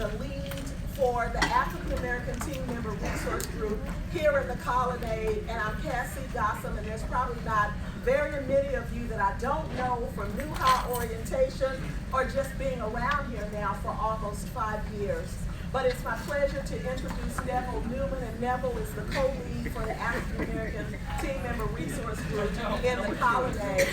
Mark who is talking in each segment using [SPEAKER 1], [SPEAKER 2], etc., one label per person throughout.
[SPEAKER 1] the lead for the African American Team Member Resource Group here in the Colonnade, and I'm Cassie Gossam, and there's probably not very many of you that I don't know from New High Orientation or just being around here now for almost 5 years. But it's my pleasure to introduce Neville Newman, and Neville is the co-lead for the African American Team Member Resource Group in the Colonnade.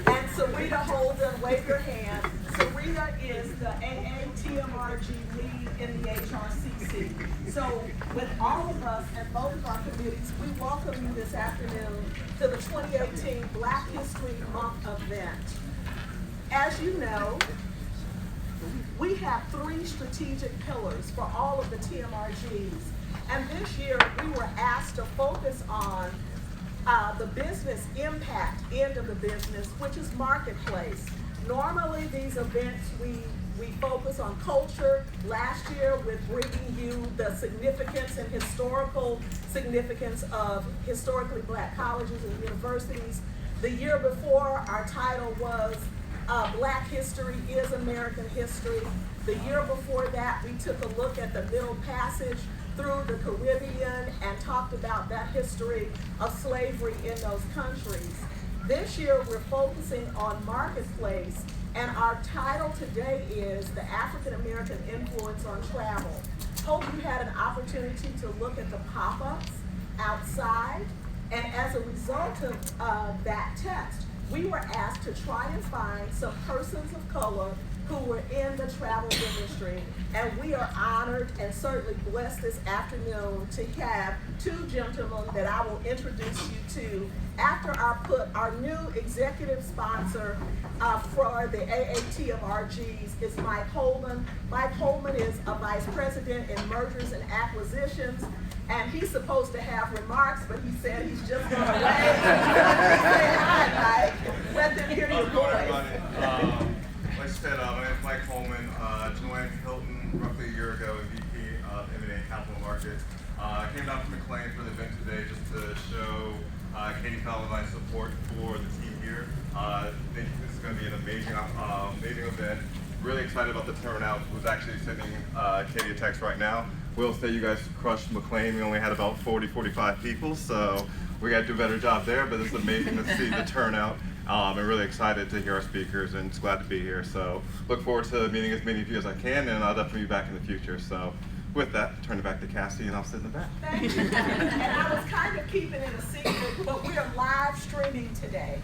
[SPEAKER 1] And Sarita Holden, wave your hand. Sarita is the AATMRG lead in the HRCC. So with all of us and both of our committees, we welcome you this afternoon to the 2018 Black History Month event. As you know, we have 3 strategic pillars for all of the TMRGs. And this year, we were asked to focus on the business impact end of the business, which is marketplace. Normally, these events, we focus on culture. Last year, with bringing you the significance and historical significance of historically Black colleges and universities. The year before, our title was Black History is American History. The year before that, we took a look at the Middle Passage through the Caribbean and talked about that history of slavery in those countries. This year, we're focusing on marketplace, and our title today is The African American Influence on Travel. Hope you had an opportunity to look at the pop-ups outside, and as a result of that text, we were asked to try and find some persons of color who were in the travel industry, and we are honored and certainly blessed this afternoon to have 2 gentlemen that I will introduce you to after our new executive sponsor for the AATMRGs is Mike Holman. Mike Holman is a vice president in mergers and acquisitions, and he's supposed to have remarks, but he said he's just going to wait. Say hi, Mike. Let them hear your voice.
[SPEAKER 2] Like I said, my name is Mike Holman. Joined Hilton roughly a year ago as VP of M&A and Capital Markets. I came down from McLean for the event today just to show Katie, Fallon, and my support for the team here. I think this is going to be an amazing event. Really excited about the turnout. Was actually sending Katie a text right now. Will say you guys crushed McLean. We only had about 45 people, so we got to do a better job there, but it's amazing to see the turnout. I'm really excited to hear our speakers and just glad to be here. So look forward to meeting as many of you as I can, and I'll definitely be back in the future. So with that, turn it back to Cassie, and I'll sit in the back.
[SPEAKER 1] Thank you. And I was kind of keeping it a secret, but we are live streaming today.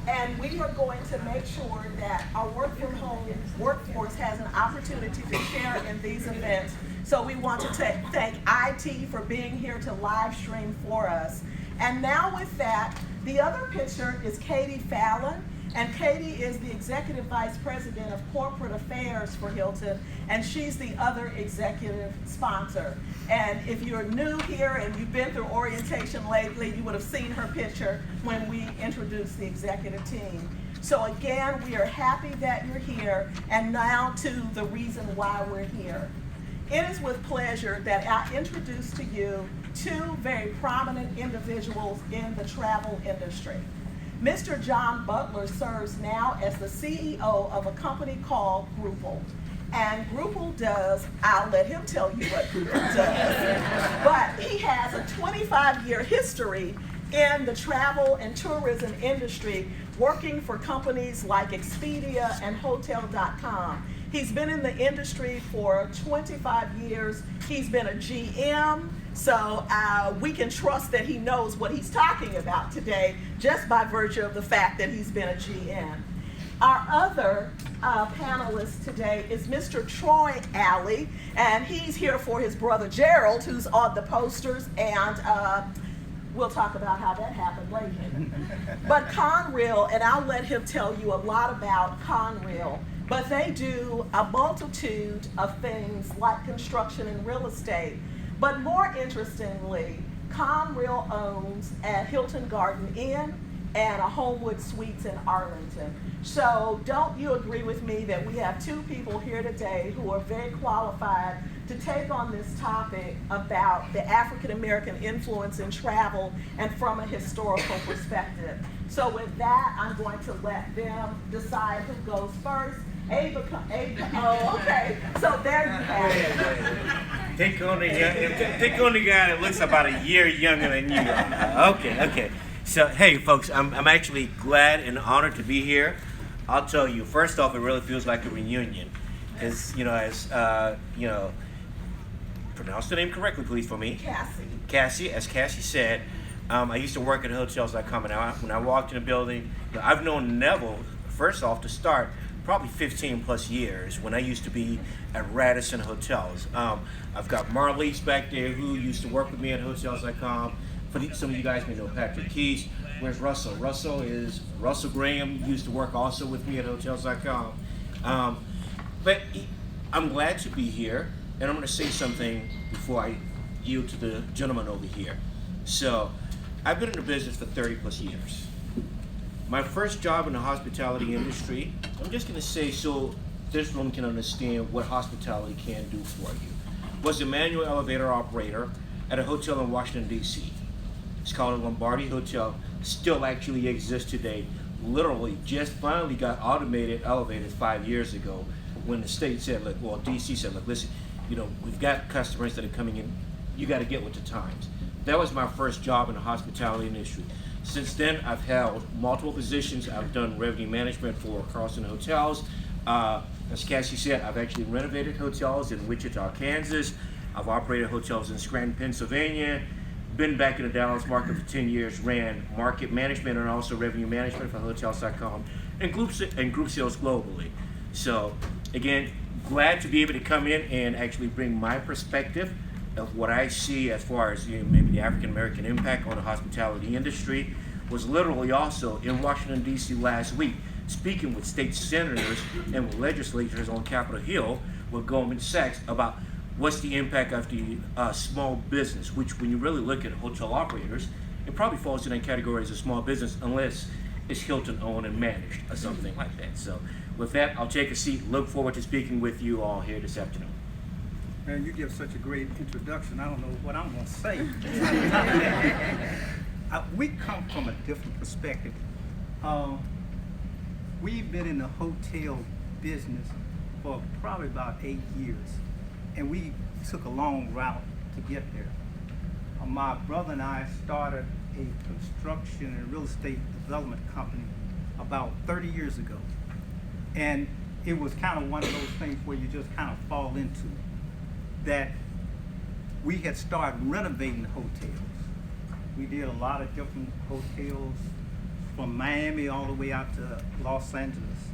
[SPEAKER 1] And we are going to make sure that our work from home workforce has an opportunity to share in these events. So we want to thank IT for being here to live stream for us. And now with that, the other picture is Katie Fallon, and Katie is the Executive Vice President of Corporate Affairs for Hilton, and she's the other executive sponsor. And if you're new here and you've been through orientation lately, you would have seen her picture when we introduced the executive team. So again, we are happy that you're here, and now to the reason why we're here. It is with pleasure that I introduce to you 2 very prominent individuals in the travel industry. Mr. John Butler serves now as the CEO of a company called Grupo. And Grupo does, I'll let him tell you what Grupo does, but he has a 25-year history in the travel and tourism industry, working for companies like Expedia and Hotel.com. He's been in the industry for 25 years. He's been a GM, so we can trust that he knows what he's talking about today just by virtue of the fact that he's been a GM. Our other panelist today is Mr. Troy Alley, and he's here for his brother Gerald, who's on the posters, and we'll talk about how that happened later. But Conrail, and I'll let him tell you a lot about Conrail, but they do a multitude of things like construction and real estate. But more interestingly, Conrail owns a Hilton Garden Inn and a Homewood Suites in Arlington. So don't you agree with me that we have 2 people here today who are very qualified to take on this topic about the African American influence in travel and from a historical perspective. So with that, I'm going to let them decide who goes first. Oh, okay. So there you have it.
[SPEAKER 3] Take on the guy that looks about a year younger than you are. Okay. So, hey, folks, I'm actually glad and honored to be here. I'll tell you, first off, it really feels like a reunion. Because, pronounce the name correctly, please, for me. Cassie, as Cassie said, I used to work at hotels.com, and when I walked in the building, I've known Neville, first off, to start, probably 15 plus years when I used to be at Radisson Hotels. I've got Marlise back there who used to work with me at hotels.com. Some of you guys may know Patrick Keys. Where's Russell? Russell Graham used to work also with me at hotels.com. But I'm glad to be here, and I'm going to say something before I yield to the gentleman over here. So, I've been in the business for 30 plus years. My first job in the hospitality industry, I'm just going to say so this room can understand what hospitality can do for you, was a manual elevator operator at a hotel in Washington, D.C. It's called a Lombardi Hotel, still actually exists today. Literally just finally got automated elevators 5 years ago when the state said, DC said, look, listen, we've got customers that are coming in, you got to get with the times. That was my first job in the hospitality industry. Since then, I've held multiple positions. I've done revenue management for Carlson Hotels. As Cassie said, I've actually renovated hotels in Wichita, Kansas. I've operated hotels in Scranton, Pennsylvania. Been back in the Dallas market for 10 years, ran market management and also revenue management for hotels.com and group sales globally. So, again, glad to be able to come in and actually bring my perspective of what I see as far as maybe the African American impact on the hospitality industry. Was literally also in Washington, D.C. last week, speaking with state senators and with legislators on Capitol Hill with Goldman Sachs about what's the impact of the small business, which when you really look at hotel operators, it probably falls in that category as a small business unless it's Hilton owned and managed or something like that. So with that, I'll take a seat. Look forward to speaking with you all here this afternoon.
[SPEAKER 4] Man, you give such a great introduction. I don't know what I'm going to say. We come from a different perspective. We've been in the hotel business for probably about 8 years, and we took a long route to get there. My brother and I started a construction and real estate development company about 30 years ago, and it was kind of one of those things where you just kind of fall into that. We had started renovating hotels. We did a lot of different hotels from Miami all the way out to Los Angeles.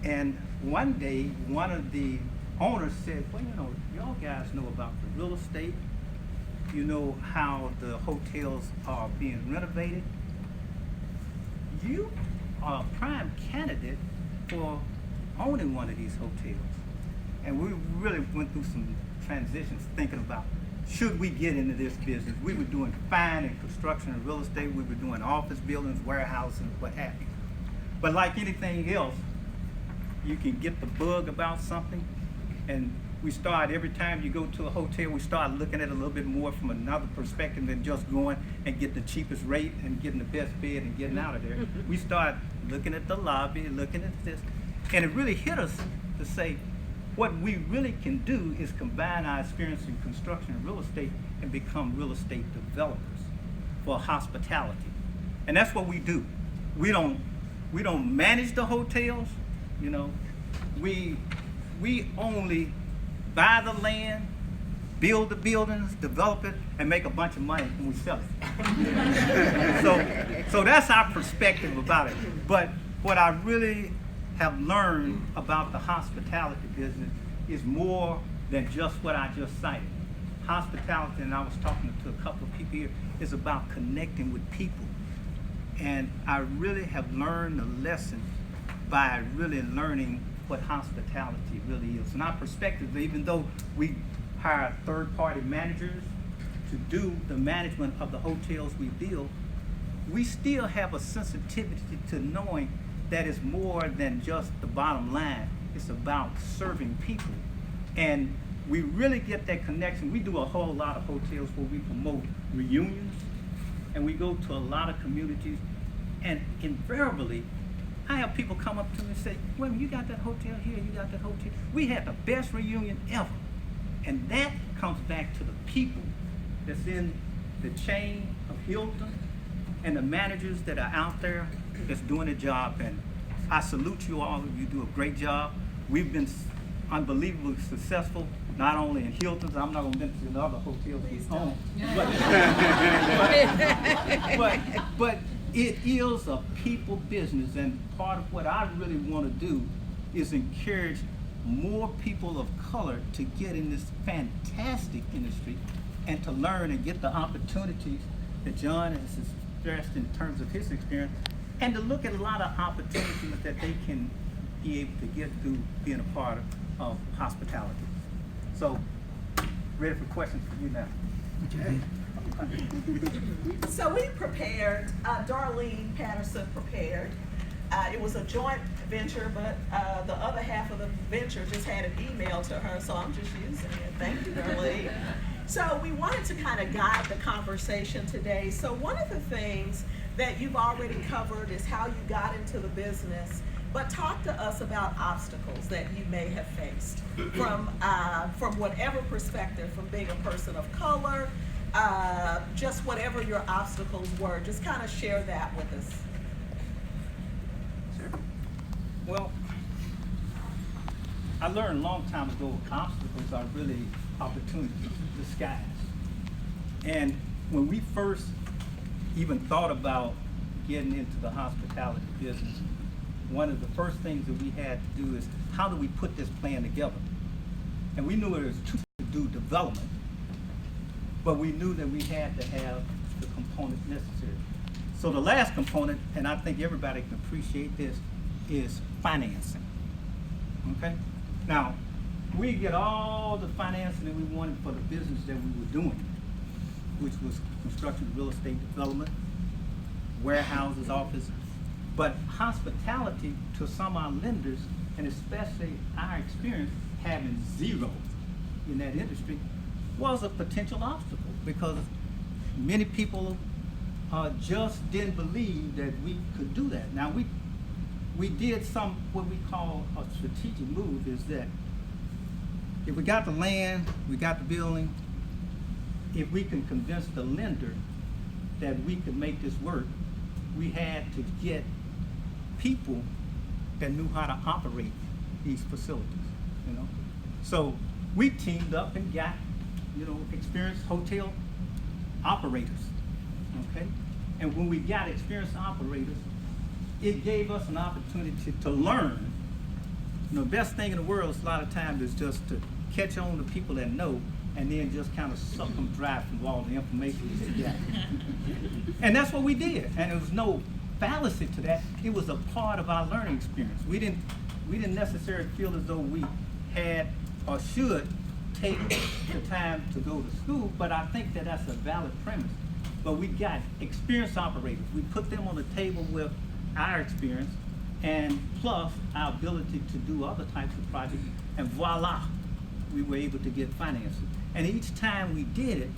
[SPEAKER 4] And one day, one of the owners said, well, y'all guys know about the real estate. You know how the hotels are being renovated. You are a prime candidate for owning one of these hotels. And we really went through some transitions thinking about, should we get into this business? We were doing fine in construction and real estate. We were doing office buildings, warehouses, what have you. But like anything else, you can get the bug about something. And we start, every time you go to a hotel, we start looking at it a little bit more from another perspective than just going and getting the cheapest rate and getting the best bed and getting out of there. We start looking at the lobby, looking at this. And it really hit us to say, what we really can do is combine our experience in construction and real estate and become real estate developers for hospitality. And that's what we do. We don't manage the hotels, we only buy the land, build the buildings, develop it, and make a bunch of money when we sell it. So that's our perspective about it. But what I really have learned about the hospitality business is more than just what I just cited. Hospitality, and I was talking to a couple of people here, is about connecting with people. And I really have learned a lesson by really learning what hospitality really is. And our perspective, even though we hire third-party managers to do the management of the hotels we build, we still have a sensitivity to knowing that is more than just the bottom line. It's about serving people. And we really get that connection. We do a whole lot of hotels where we promote reunions, and we go to a lot of communities, and invariably, I have people come up to me and say, well, you got that hotel here, you got that hotel. We had the best reunion ever. And that comes back to the people that's in the chain of Hilton and the managers that are out there that's doing a job. And I salute you all. You do a great job. We've been unbelievably successful, not only in Hilton's. I'm not going to mention the other hotels we own. But it is a people business, and part of what I really want to do is encourage more people of color to get in this fantastic industry and to learn and get the opportunities that John has expressed in terms of his experience, and to look at a lot of opportunities that they can be able to get through being a part of hospitality. So, ready for questions for you now. Okay.
[SPEAKER 1] So we prepared, Darlene Patterson prepared. It was a joint venture, but the other half of the venture just had an email to her, so I'm just using it. Thank you, Darlene. So we wanted to kind of guide the conversation today. So one of the things that you've already covered is how you got into the business, but talk to us about obstacles that you may have faced from whatever perspective, from being a person of color, just whatever your obstacles were. Just kind of share that with us.
[SPEAKER 4] Sure. Well, I learned a long time ago obstacles are really opportunities disguised. And when we first even thought about getting into the hospitality business, one of the first things that we had to do is, how do we put this plan together? And we knew there was two to do development, but we knew that we had to have the components necessary. So the last component, and I think everybody can appreciate this, is financing. Okay? Now, we get all the financing that we wanted for the business that we were doing, which was construction, real estate development, warehouses, office. But hospitality, to some of our lenders, and especially our experience having zero in that industry, was a potential obstacle, because many people just didn't believe that we could do that. Now, we did some, what we call a strategic move, is that if we got the land, we got the building, if we can convince the lender that we could make this work, we had to get people that knew how to operate these facilities, you know. So we teamed up and got, experienced hotel operators, okay? And when we got experienced operators, it gave us an opportunity to learn. The best thing in the world a lot of times is just to catch on to people that know, and then just kind of suck them dry from all the information that they got. And that's what we did. And there was no fallacy to that. It was a part of our learning experience. We didn't necessarily feel as though we had or should take the time to go to school, but I think that that's a valid premise. But we got experienced operators. We put them on the table with our experience, and plus our ability to do other types of projects, and voila, we were able to get financing. And each time we did it,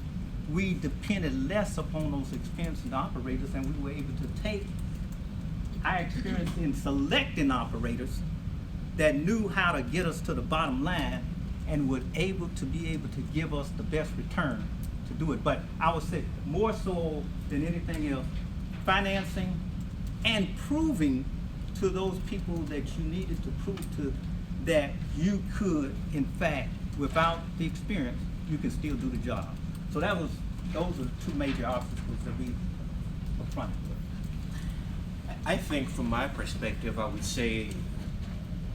[SPEAKER 4] we depended less upon those experienced operators, and we were able to take our experience in selecting operators that knew how to get us to the bottom line and were able to give us the best return to do it. But I would say more so than anything else, financing and proving to those people that you needed to prove to that you could, in fact, without the experience, you can still do the job. So those are the two major obstacles that we confronted with.
[SPEAKER 3] I think from my perspective, I would say,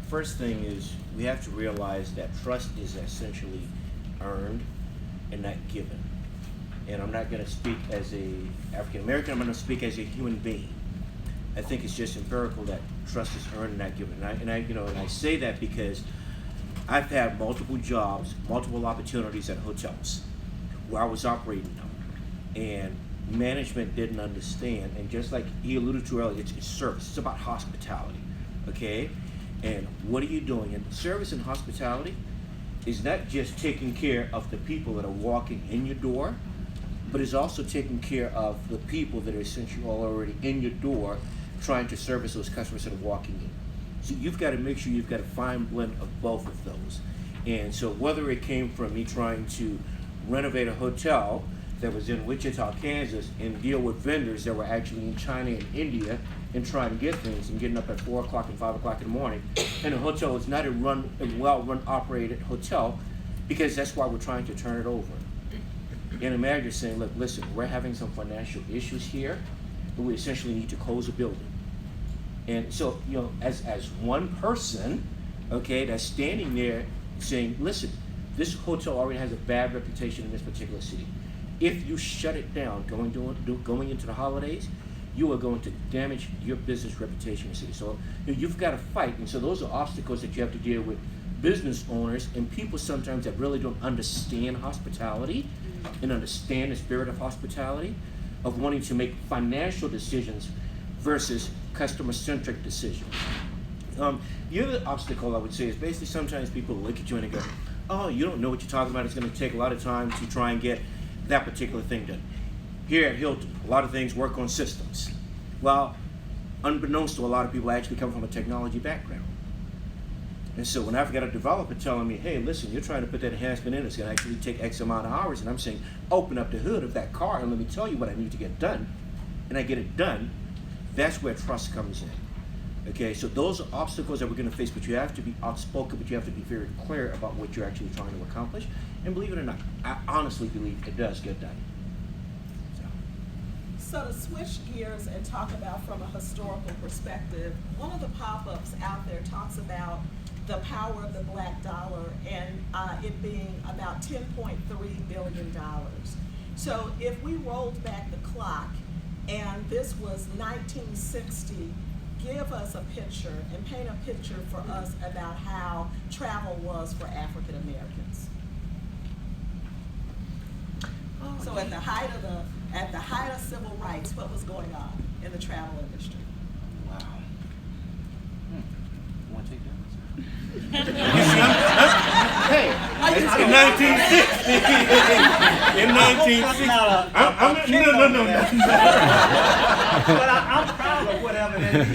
[SPEAKER 3] first thing is we have to realize that trust is essentially earned and not given. And I'm not going to speak as a African American, I'm going to speak as a human being. I think it's just empirical that trust is earned and not given. And I say that because I've had multiple jobs, multiple opportunities at hotels where I was operating them, and management didn't understand. And just like he alluded to earlier, it's service. It's about hospitality, okay? And what are you doing? And service and hospitality is not just taking care of the people that are walking in your door, but it's also taking care of the people that are essentially already in your door trying to service those customers that are walking in. So you've got to make sure you've got a fine blend of both of those. And so whether it came from me trying to renovate a hotel that was in Wichita, Kansas, and deal with vendors that were actually in China and India and trying to get things and getting up at 4 o'clock and 5 o'clock in the morning, and the hotel is not a well-run, operated hotel, because that's why we're trying to turn it over. And the manager saying, look, listen, we're having some financial issues here, and we essentially need to close the building. And so, you know, as one person, okay, that's standing there saying, listen, this hotel already has a bad reputation in this particular city. If you shut it down going into the holidays, you are going to damage your business reputation in the city. So you've got to fight. And so those are obstacles that you have to deal with business owners and people sometimes that really don't understand hospitality and understand the spirit of hospitality, of wanting to make financial decisions versus customer-centric decisions. The other obstacle I would say is basically sometimes people look at you and they go, oh, you don't know what you're talking about. It's going to take a lot of time to try and get that particular thing done. Here at Hilton, a lot of things work on systems. Well, unbeknownst to a lot of people, I actually come from a technology background. And so when I've got a developer telling me, hey, listen, you're trying to put that enhancement in, it's going to actually take X amount of hours, and I'm saying, open up the hood of that car and let me tell you what I need to get done, and I get it done, that's where trust comes in. Okay, so those are obstacles that we're going to face, but you have to be outspoken, but you have to be very clear about what you're actually trying to accomplish. And believe it or not, I honestly believe it does get done.
[SPEAKER 1] So to switch gears and talk about from a historical perspective, one of the pop-ups out there talks about the power of the black dollar and it being about $10.3 billion. So if we rolled back the clock and this was 1960, give us a picture and paint a picture for us about how travel was for African Americans. So at the height of civil rights, what was going on in the travel industry?
[SPEAKER 3] Wow. You want to take that? Hey, in 1960. In 1960. No.
[SPEAKER 4] But I'm proud of whatever that is.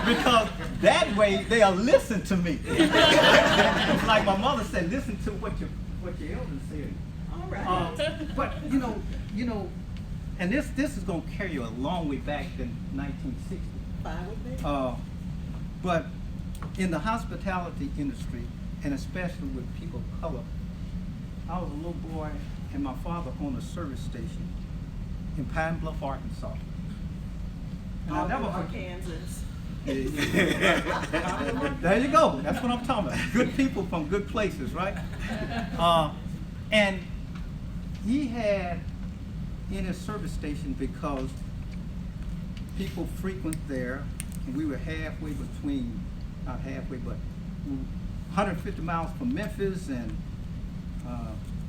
[SPEAKER 4] Because that way they'll listen to me. It's like my mother said, listen to what your elders said.
[SPEAKER 1] All right.
[SPEAKER 4] But you know, and this is gonna carry you a long way back than 1960.
[SPEAKER 1] Fine with me.
[SPEAKER 4] But in the hospitality industry, and especially with people of color, I was a little boy, and my father owned a service station in Pine Bluff, Arkansas. And I'll never forget.
[SPEAKER 1] Kansas.
[SPEAKER 4] There you go. That's what I'm talking about. Good people from good places, right? And he had in his service station, because people frequent there, and we were halfway between, not halfway, but 150 miles from Memphis and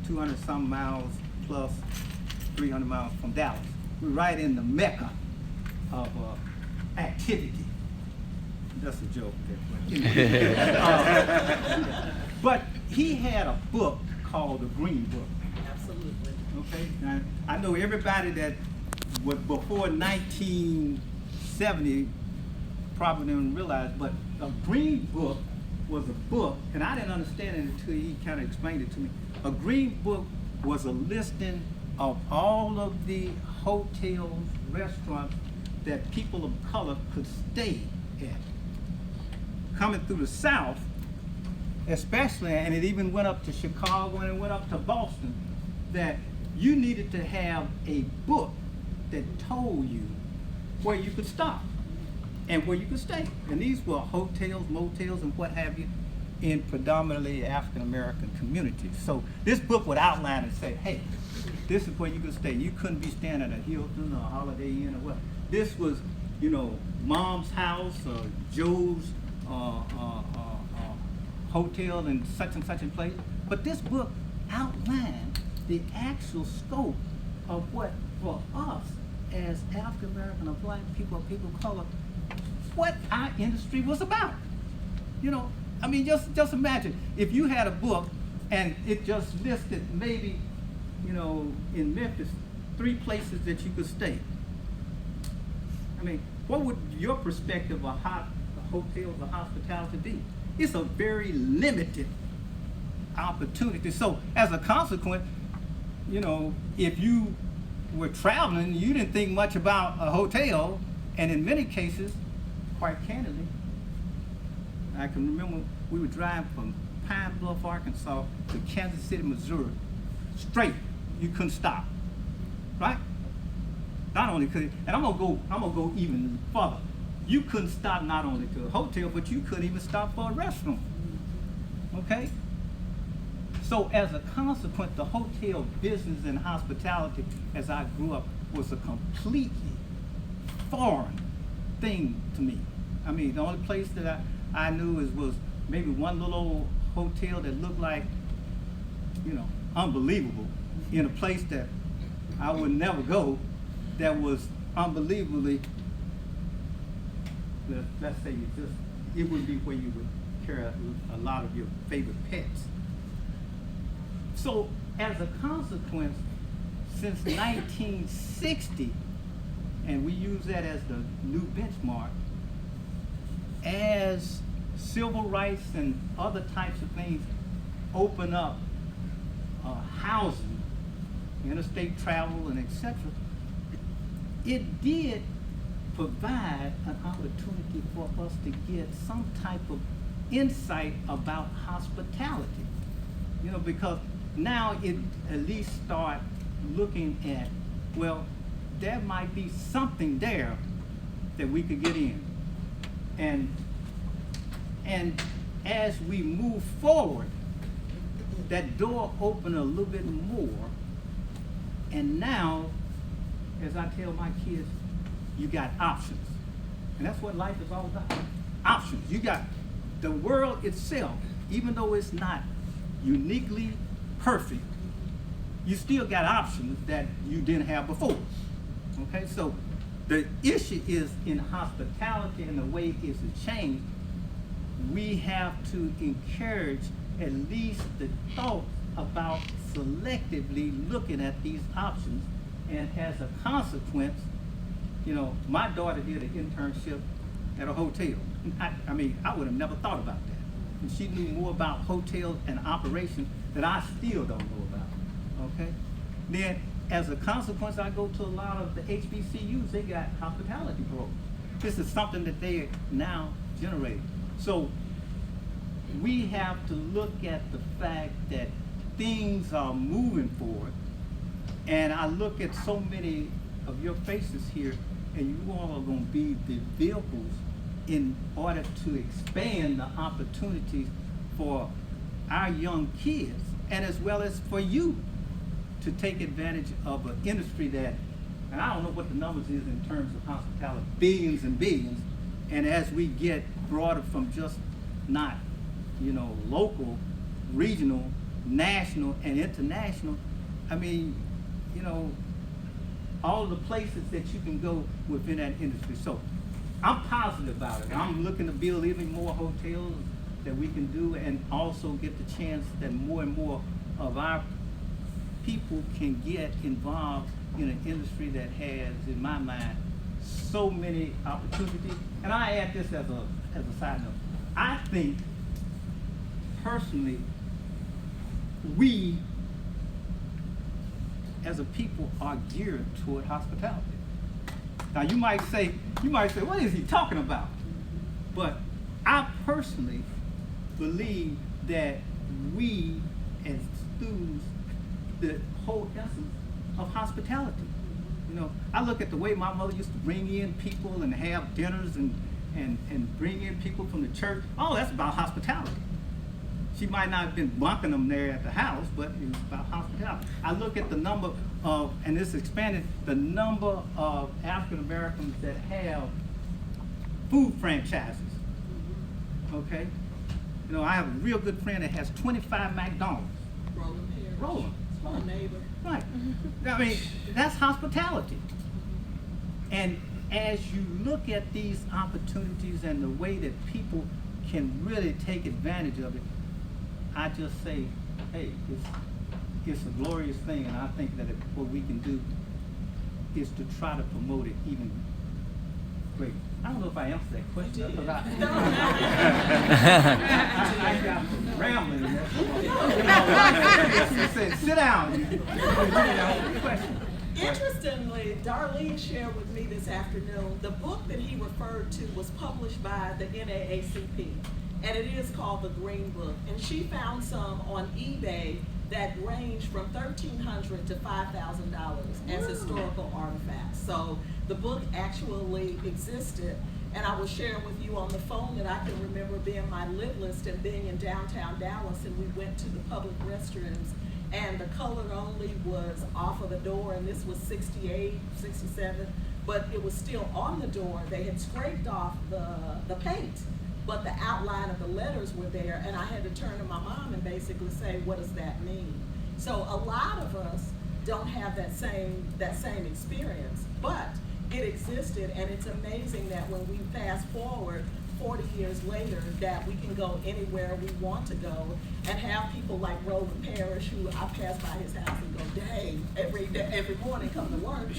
[SPEAKER 4] 200 some miles plus 300 miles from Dallas. We're right in the mecca of activity. That's a joke there. But he had a book called the Green Book.
[SPEAKER 1] Absolutely.
[SPEAKER 4] Okay, now, I know everybody that was before 1970 probably didn't realize, but a Green Book was a book, and I didn't understand it until he kind of explained it to me. A Green Book was a listing of all of the hotels, restaurants that people of color could stay at. Coming through the South, especially, and it even went up to Chicago and it went up to Boston, that you needed to have a book that told you where you could stop and where you could stay. And these were hotels, motels, and what have you in predominantly African American communities. So this book would outline and say, hey, this is where you could stay. You couldn't be staying at a Hilton or a Holiday Inn or what. This was, you know, Mom's house or Joe's hotel in such and such a place. But this book outlined the actual scope of what, for us as African American or black people or people of color, what our industry was about. You know, I mean, just imagine if you had a book and it just listed maybe, you know, in Memphis, 3 places that you could stay. I mean, what would your perspective of hotels or hospitality be? It's a very limited opportunity. So as a consequence, you know, if you were traveling, you didn't think much about a hotel, and in many cases, quite candidly, I can remember we would drive from Pine Bluff, Arkansas to Kansas City, Missouri, straight. You couldn't stop, right? Not only could, and I'm gonna go even further. You couldn't stop not only to a hotel, but you couldn't even stop for a restroom. Okay? So as a consequence, the hotel business and hospitality, as I grew up, was a completely foreign thing to me. I mean, the only place that I knew was maybe one little old hotel that looked like, you know, unbelievable, in a place that I would never go, that was unbelievably, let's say, it would be where you would carry a lot of your favorite pets. So as a consequence, since 1960, and we use that as the new benchmark, as civil rights and other types of things open up housing, interstate travel, and etc., it did provide an opportunity for us to get some type of insight about hospitality. You know, because now it at least start looking at, well, there might be something there that we could get in. And as we move forward, that door opened a little bit more. And now, as I tell my kids, you got options. And that's what life is all about. Options. You got the world itself, even though it's not uniquely perfect, you still got options that you didn't have before. Okay, so the issue is in hospitality and the way it's changed, we have to encourage at least the thought about selectively looking at these options. And as a consequence, you know, my daughter did an internship at a hotel. I mean, I would have never thought about that. And she knew more about hotels and operations that I still don't know about, okay? Then, as a consequence, I go to a lot of the HBCUs, they got hospitality programs. This is something that they are now generating. So, we have to look at the fact that things are moving forward. And I look at so many of your faces here, and you all are going to be the vehicles in order to expand the opportunities for our young kids, and as well as for you to take advantage of an industry that, and I don't know what the numbers is in terms of hospitality, billions and billions, and as we get broader from just not, you know, local, regional, national, and international, I mean, you know, all the places that you can go within that industry. So I'm positive about it. I'm looking to build even more hotels that we can do, and also get the chance that more and more of our people can get involved in an industry that has, in my mind, so many opportunities. And I add this as a side note. I think, personally, we as a people are geared toward hospitality. Now you might say, what is he talking about? But I personally believe that we as students, the whole essence of hospitality. You know, I look at the way my mother used to bring in people and have dinners and bring in people from the church. Oh, that's about hospitality. She might not have been bunking them there at the house, but it was about hospitality. I look at the number of, and this expanded, the number of African Americans that have food franchises. Okay? You know, I have a real good friend that has 25 McDonald's. Roland.
[SPEAKER 1] My neighbor.
[SPEAKER 4] Right. I mean, that's hospitality. And as you look at these opportunities and the way that people can really take advantage of it, I just say, hey, it's a glorious thing, and I think that what we can do is to try to promote it even Great. I don't know if I answered that question. Because I got rambling. She said, sit down. You answer the question.
[SPEAKER 1] Interestingly, Darlene shared with me this afternoon, the book that he referred to was published by the NAACP, and it is called The Green Book. And she found some on eBay that range from $1,300 to $5,000 as historical artifacts. So the book actually existed, and I was sharing with you on the phone that I can remember being my lit list and being in downtown Dallas, and we went to the public restrooms, and the color only was off of the door, and this was 68, 67, but it was still on the door. They had scraped off the paint, but the outline of the letters were there, and I had to turn to my mom and basically say, what does that mean? So a lot of us don't have that same experience, but it existed, and it's amazing that when we fast forward 40 years later, that we can go anywhere we want to go and have people like Roland Parrish, who I pass by his house and go, dang, every morning come to work.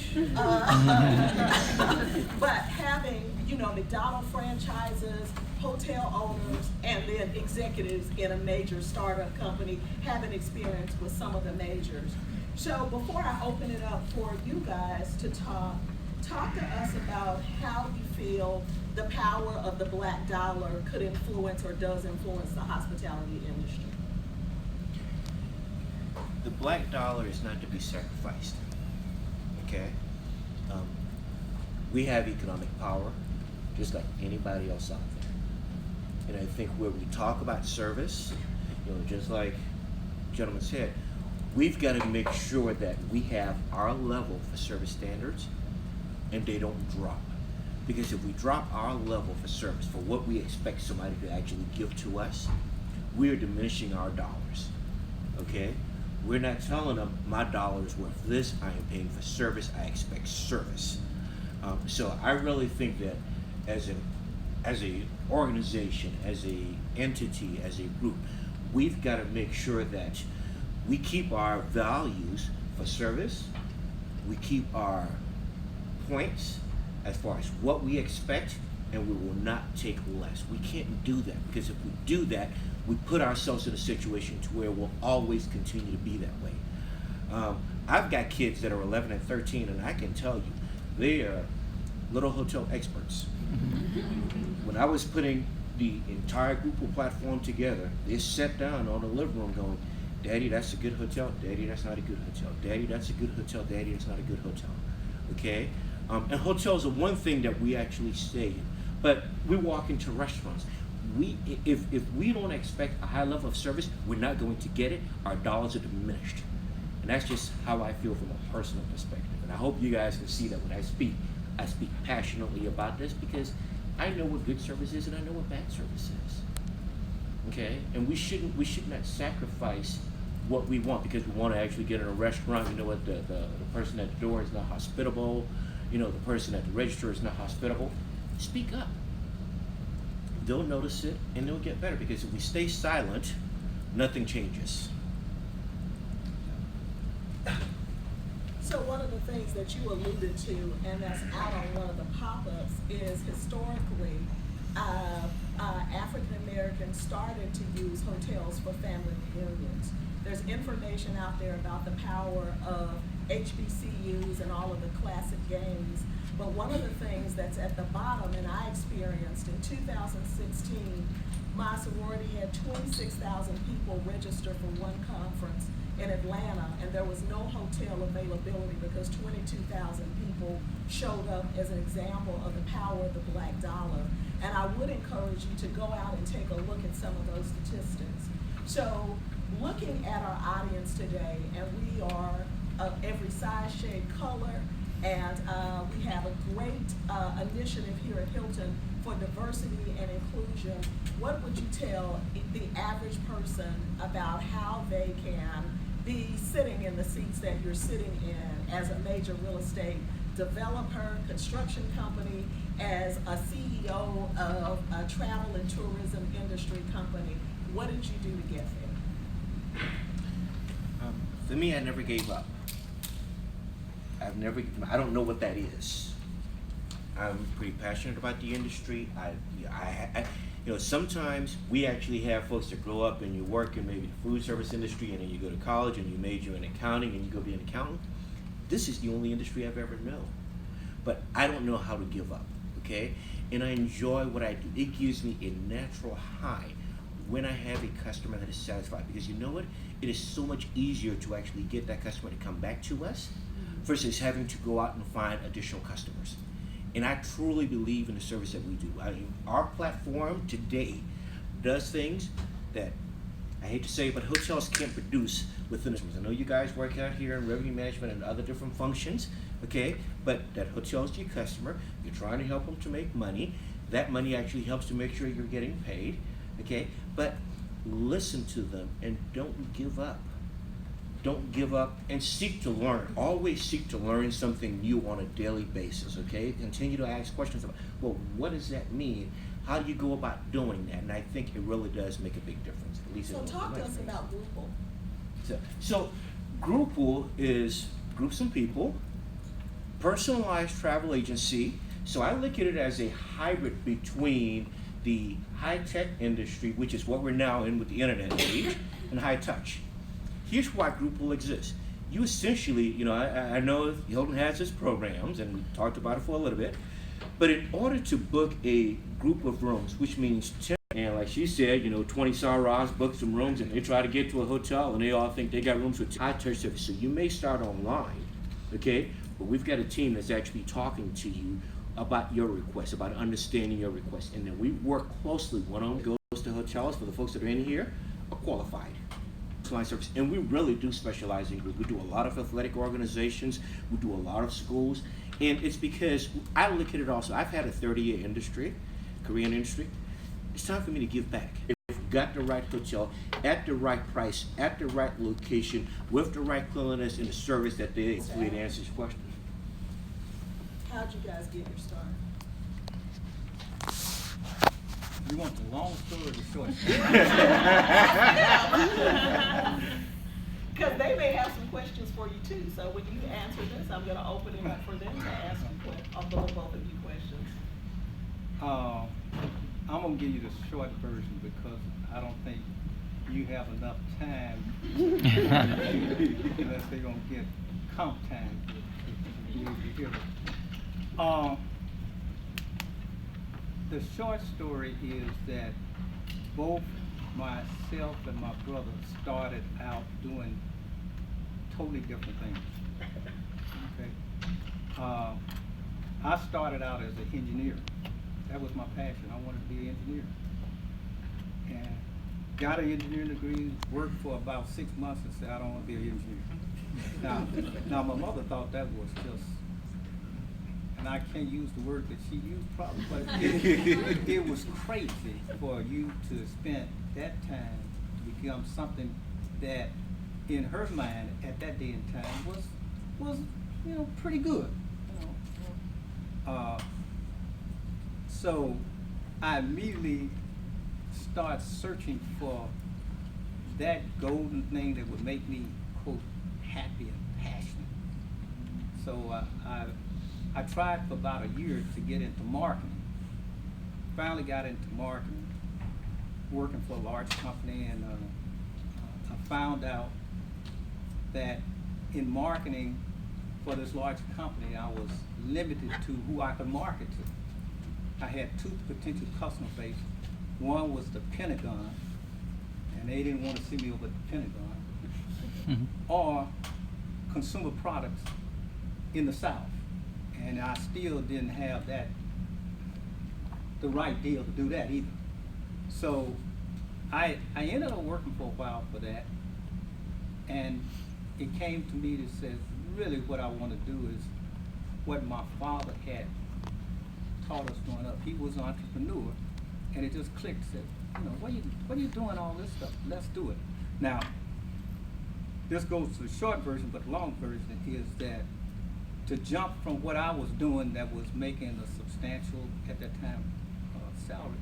[SPEAKER 1] But having, McDonald's franchises, hotel owners, and then executives in a major startup company having experience with some of the majors. So before I open it up for you guys to talk to us about how you feel the power of the black dollar could influence or does influence the hospitality industry.
[SPEAKER 3] The black dollar is not to be sacrificed, okay? We have economic power, just like anybody else out there. And I think where we talk about service, just like the gentleman said, we've got to make sure that we have our level for service standards and they don't drop. Because if we drop our level for service, for what we expect somebody to actually give to us, we're diminishing our dollars, okay? We're not telling them my dollar is worth this, I am paying for service, I expect service. So I really think that as a organization, as a entity, as a group, we've got to make sure that we keep our values for service, we keep our points as far as what we expect, and we will not take less. We can't do that, because if we do that, we put ourselves in a situation to where we'll always continue to be that way. I've got kids that are 11 and 13, and I can tell you, they are little hotel experts. When I was putting the entire Google platform together, they sat down on the living room going, Daddy, that's a good hotel. Daddy, that's not a good hotel. Daddy, that's a good hotel. Daddy, that's not a good hotel. Okay? And hotels are one thing that we actually stay in. But we walk into restaurants. If we don't expect a high level of service, we're not going to get it. Our dollars are diminished. And that's just how I feel from a personal perspective. And I hope you guys can see that when I speak passionately about this, because I know what good service is and I know what bad service is. Okay? And we should not sacrifice what we want because we want to actually get in a restaurant. You know what, the person at the door is not hospitable. The person at the register is not hospitable. Speak up. They'll notice it and they'll get better, because if we stay silent, nothing changes.
[SPEAKER 1] So one of the things that you alluded to, and that's out on one of the pop-ups, is historically, African Americans started to use hotels for family reunions. There's information out there about the power of HBCUs and all of the classic games. But one of the things that's at the bottom, and I experienced in 2016, my sorority had 26,000 people register for one conference in Atlanta, and there was no hotel availability because 22,000 people showed up as an example of the power of the black dollar. And I would encourage you to go out and take a look at some of those statistics. So looking at our audience today, and we are of every size, shade, color, and we have a great initiative here at Hilton for diversity and inclusion. What would you tell the average person about how they can be sitting in the seats that you're sitting in as a major real estate developer, construction company, as a CEO of a travel and tourism industry company? What did you do to get there?
[SPEAKER 3] For me, I never gave up. I don't know what that is. I'm pretty passionate about the industry. Sometimes we actually have folks that grow up and you work in maybe the food service industry, and then you go to college and you major in accounting and you go be an accountant. This is the only industry I've ever known. But I don't know how to give up, okay? And I enjoy what I do. It gives me a natural high when I have a customer that is satisfied, because you know what? It is so much easier to actually get that customer to come back to us versus having to go out and find additional customers. And I truly believe in the service that we do. Our platform today does things that, I hate to say it, but hotels can't produce within us. I know you guys work out here in revenue management and other different functions, okay? But that hotel's your customer. You're trying to help them to make money. That money actually helps to make sure you're getting paid, okay? But listen to them and don't give up. Don't give up and seek to learn. Always seek to learn something new on a daily basis, okay? Continue to ask questions about, well, what does that mean? How do you go about doing that? And I think it really does make a big difference. At least
[SPEAKER 1] So talk to us about Google.
[SPEAKER 3] So Groupal is groups of people, personalized travel agency. So I look at it as a hybrid between the high-tech industry, which is what we're now in with the internet age, and high touch. Here's why Groupal exists. You essentially, I know Hilton has its programs, and we talked about it for a little bit, but in order to book a group of rooms, which means 10, and like she said, 20 Saras book some rooms, and they try to get to a hotel, and they all think they got rooms with high touch service. So you may start online, okay, but we've got a team that's actually talking to you about your request, about understanding your request, and then we work closely. One of them goes to hotels for the folks that are in here are qualified. Service, and we really do specialize in group. We do a lot of athletic organizations, we do a lot of schools, and it's because I look at it also. I've had a 30-year Korean industry. It's time for me to give back. If you've got the right hotel, at the right price, at the right location, with the right cleanliness and the service that they hopefully it answers your question.
[SPEAKER 1] How'd you guys get your start?
[SPEAKER 4] You want the long story or the short story?
[SPEAKER 1] Because they may have some questions for you too. So when you answer this, I'm going to open it up for them to ask you both of you questions.
[SPEAKER 4] I'm going to give you the short version because I don't think you have enough time unless they're going to get comp time to be able to hear it. The short story is that both myself and my brother started out doing totally different things. Okay. I started out as an engineer. That was my passion. I wanted to be an engineer. And got an engineering degree, worked for about 6 months and said, I don't want to be an engineer. Now my mother thought that was just, and I can't use the word that she used probably, but it was crazy for you to spend that time to become something that in her mind at that day and time was pretty good. So I immediately start searching for that golden thing that would make me, quote, happy and passionate. So I tried for about a year to get into marketing. Finally got into marketing, working for a large company, and I found out that in marketing for this large company, I was limited to who I could market to. I had 2 potential customer bases. One was the Pentagon, and they didn't want to see me over at the Pentagon, or consumer products in the South. And I still didn't have the right deal to do that either. So I ended up working for a while for that, and it came to me that says, really what I want to do is what my father had taught us growing up. He was an entrepreneur, and it just clicked, said, what are you doing all this stuff? Let's do it. Now, this goes to the short version, but the long version is that to jump from what I was doing that was making a substantial, at that time, salary,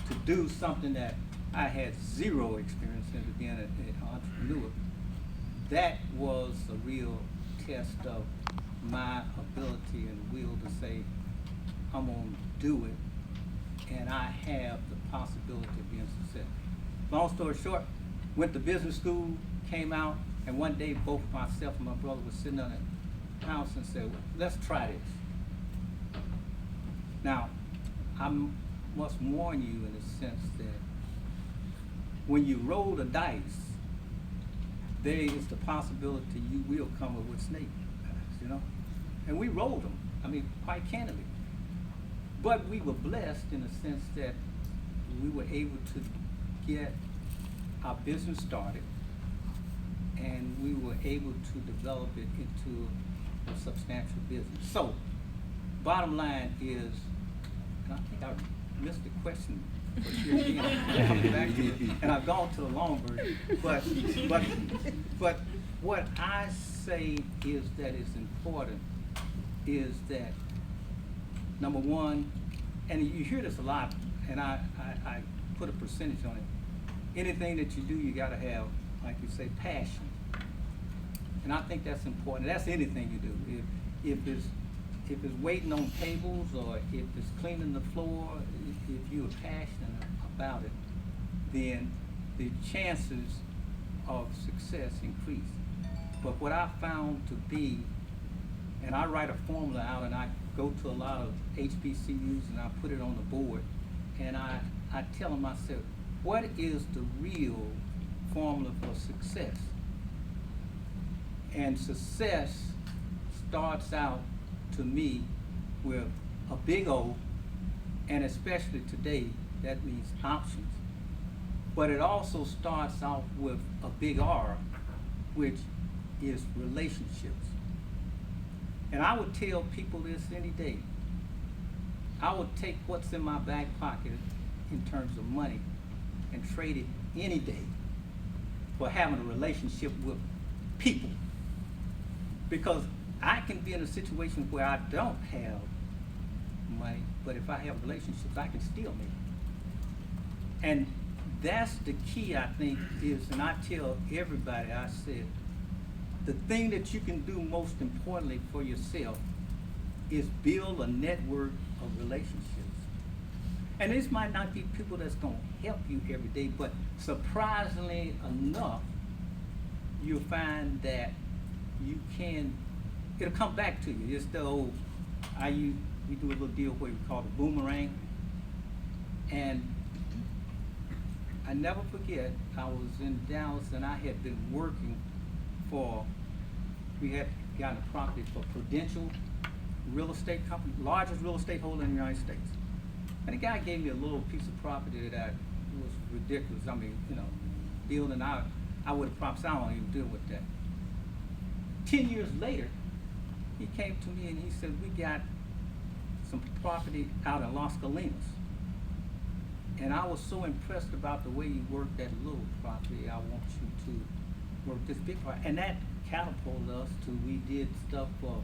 [SPEAKER 4] to do something that I had 0 experience in, being an entrepreneur, that was a real test of my ability and will to say, I'm gonna do it, and I have the possibility of being successful. Long story short, went to business school, came out, and one day both myself and my brother were sitting on the house and said, well, let's try this. Now, I must warn you in the sense that when you roll the dice, there is the possibility you will come up with snake eyes, you know? And we rolled them, I mean, quite candidly. But we were blessed in the sense that we were able to get our business started, and we were able to develop it into a substantial business. So, bottom line is, and I think I missed the question, but here again, I'm coming back to it, and I've gone to the long version. But what I say is that is important is that, number one, and you hear this a lot, and I put a percentage on it. Anything that you do, you gotta have, like you say, passion. And I think that's important. That's anything you do. If it's waiting on tables, or if it's cleaning the floor, if you're passionate about it, then the chances of success increase. But what I found to be, and I write a formula out, and I go to a lot of HBCUs and I put it on the board, and I tell them, I said, what is the real formula for success? And success starts out, to me, with a big O, and especially today, that means options. But it also starts out with a big R, which is relationships. And I would tell people this any day. I would take what's in my back pocket in terms of money and trade it any day for having a relationship with people. Because I can be in a situation where I don't have money, but if I have relationships, I can still make it. And that's the key, I think, is, and I tell everybody, I said, the thing that you can do most importantly for yourself is build a network of relationships. And this might not be people that's gonna help you every day, but surprisingly enough, you'll find that you can, it'll come back to you. It's the old, we do a little deal where we call it boomerang. And I never forget, I was in Dallas and I had been working for, we had gotten a property for Prudential Real Estate Company, largest real estate holder in the United States. And the guy gave me a little piece of property that was ridiculous. I mean, you know, building out, I would have promised I don't even deal with that. 10 years later, he came to me and he said, we got some property out in Las Colinas. And I was so impressed about the way you worked that little property, I want you to work this big part. And that catapulted us to, we did stuff for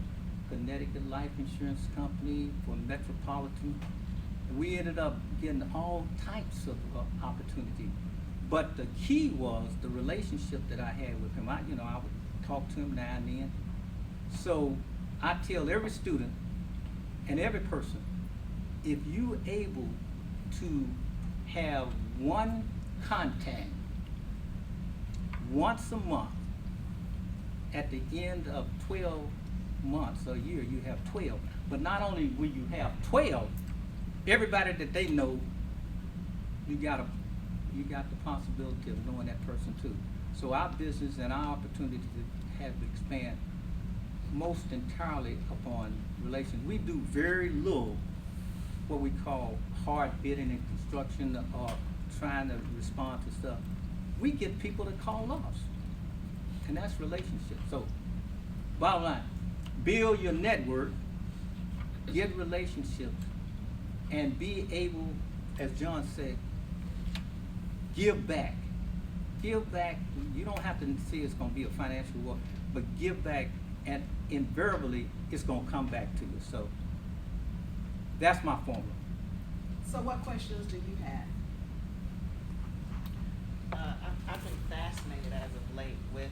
[SPEAKER 4] Connecticut Life Insurance Company, for Metropolitan. And we ended up getting all types of opportunity. But the key was the relationship that I had with him. I would talk to him now and then. So I tell every student and every person, if you're able to have one contact once a month, at the end of 12 months or a year, you have 12. But not only will you have 12, everybody that they know, you got the possibility of knowing that person too. So our business and our opportunity to have to expand most entirely upon relations. We do very little what we call hard bidding in construction or trying to respond to stuff. We get people to call us, and that's relationships. So bottom line, build your network, get relationships, and be able, as John said, give back. Give back. You don't have to say it's going to be a financial reward, but give back, and invariably it's going to come back to you. So that's my formula.
[SPEAKER 1] So what questions do you have?
[SPEAKER 5] I've been fascinated as of late with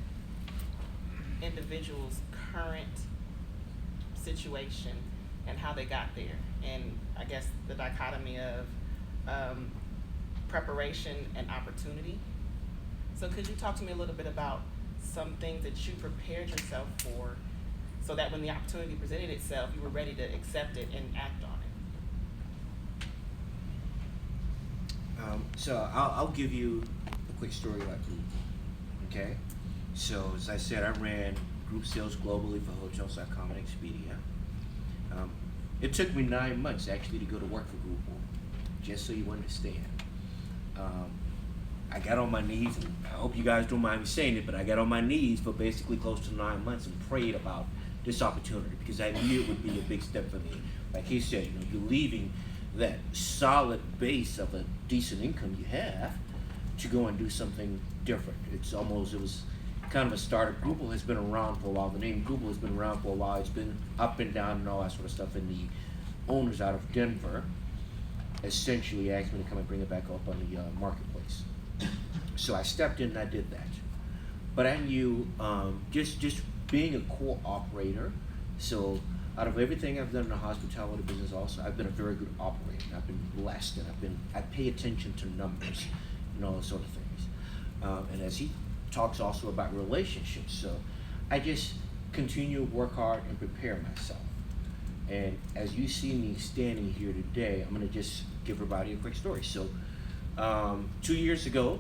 [SPEAKER 5] individuals' current situation and how they got there, and I guess the dichotomy of preparation and opportunity. So could you talk to me a little bit about some things that you prepared yourself for, so that when the opportunity presented itself, you were ready to accept it and act on it?
[SPEAKER 3] So I'll give you a quick story about group. Okay, so as I said, I ran group sales globally for Hotels.com and Expedia. It took me 9 months actually to go to work for Group, just so you understand. I got on my knees, and I hope you guys don't mind me saying it, but I got on my knees for basically close to 9 months and prayed about this opportunity, because I knew it would be a big step for me. Like he said, you know, you're leaving that solid base of a decent income you have to go and do something different. It was kind of a startup. Google has been around for a while. The name Google has been around for a while. It's been up and down and all that sort of stuff. And the owners out of Denver essentially asked me to come and bring it back up on the marketplace. So I stepped in and I did that. But I knew just being a core operator. So out of everything I've done in the hospitality business, also I've been a very good operator. I've been blessed, and I pay attention to numbers and all those sort of things. And as he talks also about relationships, so I just continue to work hard and prepare myself. And as you see me standing here today, I'm going to just give everybody a quick story. So 2 years ago,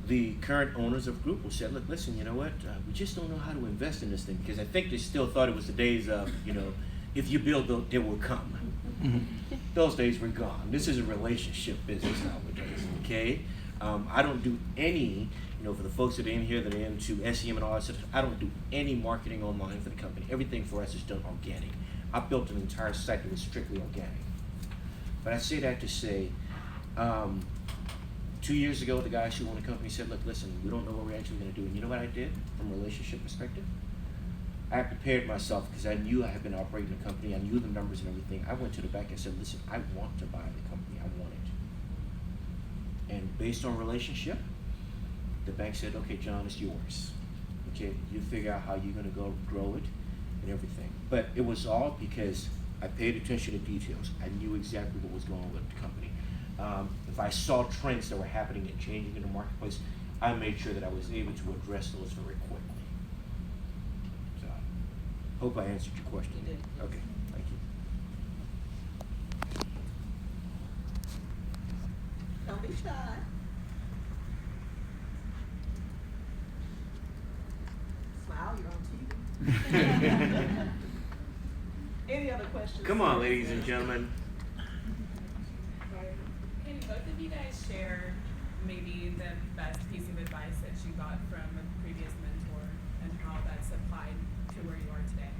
[SPEAKER 3] the current owners of Group said, look, listen, you know what, we just don't know how to invest in this thing, because I think they still thought it was the days of, you know, if you build, they will come. Those days were gone. This is a relationship business nowadays, okay? I don't do any, you know, for the folks that are in here that are into SEM and all that stuff, I don't do any marketing online for the company. Everything for us is done organic. I built an entire site that was strictly organic. But I say that to say, 2 years ago, the guys who own the company said, look, listen, we don't know what we're actually going to do. And you know what I did from a relationship perspective? I prepared myself, because I knew I had been operating the company. I knew the numbers and everything. I went to the bank and said, listen, I want to buy the company. I want it. And based on relationship, the bank said, okay, John, it's yours. Okay, you figure out how you're going to go grow it and everything. But it was all because I paid attention to details. I knew exactly what was going on with the company. If I saw trends that were happening and changing in the marketplace, I made sure that I was able to address those very quickly. So, hope I answered your question.
[SPEAKER 5] You did.
[SPEAKER 3] Okay, thank you.
[SPEAKER 1] Don't be shy. Smile, you're on TV. Any other questions?
[SPEAKER 3] Come on, ladies and gentlemen.
[SPEAKER 6] Can both of you guys share maybe the best piece of advice that you got from a previous mentor and how that's applied to where you are today?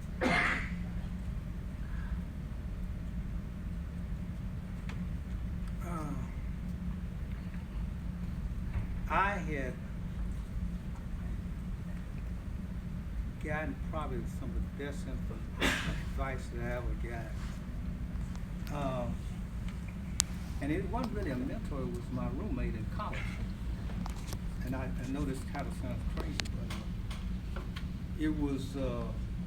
[SPEAKER 4] I had gotten probably some of the best advice that I ever got. And it wasn't really a mentor, it was my roommate in college. And I know this kind of sounds crazy, but it was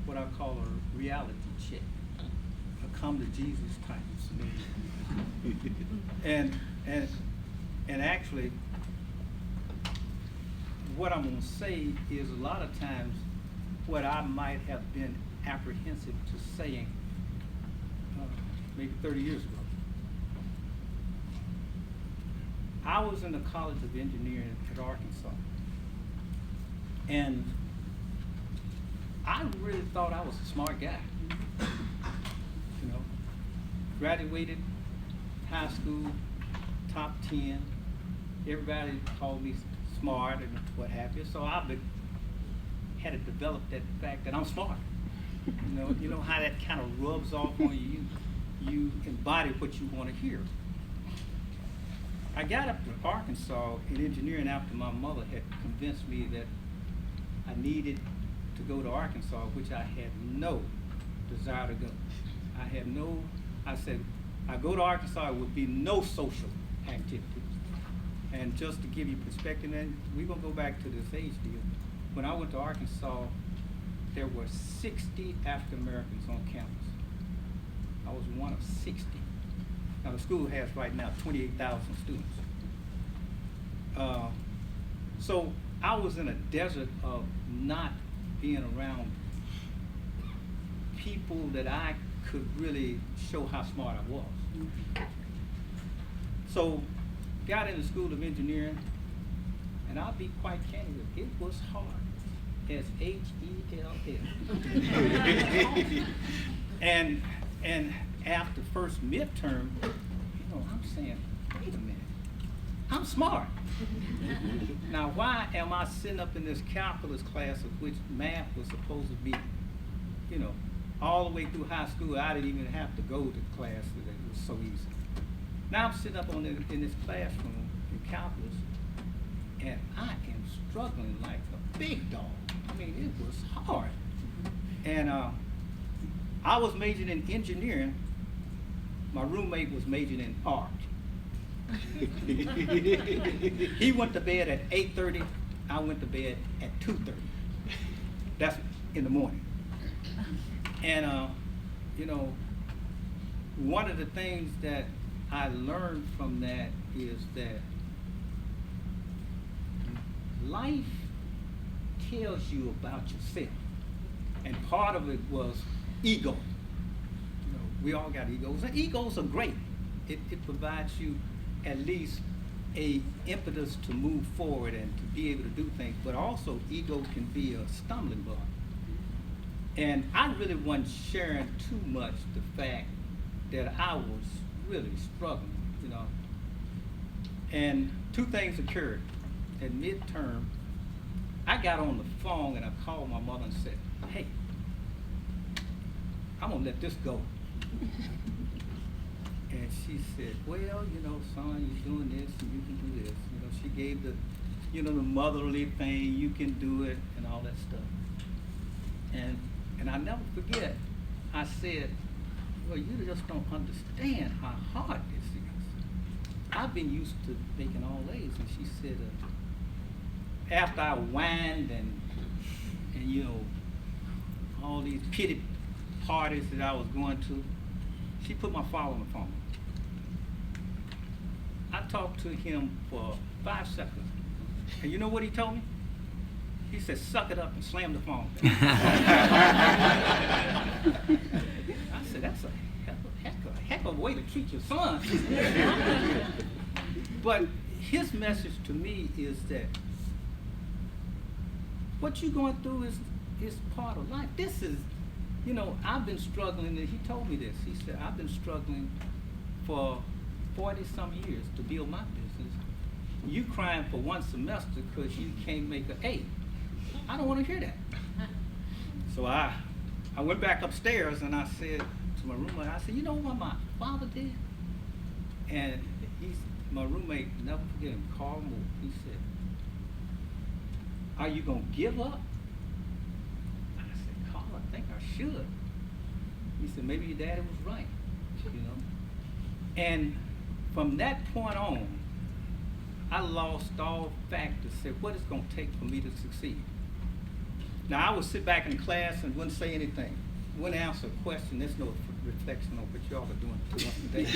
[SPEAKER 4] what I call a reality check, a come to Jesus type of scenario. And actually, what I'm gonna say is a lot of times what I might have been apprehensive to saying maybe 30 years ago. I was in the College of Engineering at Arkansas, and I really thought I was a smart guy. You know, graduated high school, top 10. Everybody called me smart and what have you. So I had to develop that fact that I'm smart. You know how that kind of rubs off on you. You embody what you want to hear. I got up to Arkansas in engineering after my mother had convinced me that I needed to go to Arkansas, which I had no desire to go. I said, I go to Arkansas, it would be no social activity. And just to give you perspective, and we're gonna go back to this age deal. When I went to Arkansas, there were 60 African Americans on campus. I was one of 60. Now the school has right now 28,000 students. So I was in a desert of not being around people that I could really show how smart I was. So got into School of Engineering, and I'll be quite candid with you, it was hard, as H-E-L-L. And after first midterm, I'm saying, wait a minute, I'm smart. Now, why am I sitting up in this calculus class of which math was supposed to be, all the way through high school? I didn't even have to go to class, it was so easy. Now I'm sitting up in this classroom in calculus, and I am struggling like a big dog. I mean, it was hard. And I was majoring in engineering. My roommate was majoring in art. He went to bed at 8:30. I went to bed at 2:30. That's in the morning. And one of the things that I learned from that is that life tells you about yourself. And part of it was ego. We all got egos, and egos are great. It provides you at least a impetus to move forward and to be able to do things, but also ego can be a stumbling block. And I really wasn't sharing too much the fact that I was really struggling, And two things occurred. At midterm, I got on the phone and I called my mother and said, hey, I'm gonna let this go. And she said, well, son, you're doing this and you can do this. She gave the, the motherly thing, you can do it and all that stuff. And I never forget, I said, well, you just don't understand how hard this is. I've been used to making all A's. And she said, after I whined and all these pity parties that I was going to, she put my father on the phone. I talked to him for 5 seconds. And you know what he told me? He said, suck it up and slam the phone. I said, that's a heck of a way to treat your son. But his message to me is that what you're going through is part of life. This is, I've been struggling, and he told me this. He said, I've been struggling for 40-some years to build my business. You crying for one semester because you can't make an A. I don't want to hear that. So I went back upstairs and I said to my roommate, I said, you know what my father did? And my roommate, never forget him, Carl Moore, he said, are you going to give up? I said, Carl, I think I should. He said, maybe your daddy was right, And from that point on, I lost all fact to say what it's going to take for me to succeed. Now, I would sit back in class and wouldn't say anything. Wouldn't answer a question. There's no reflection on what y'all are doing to us today.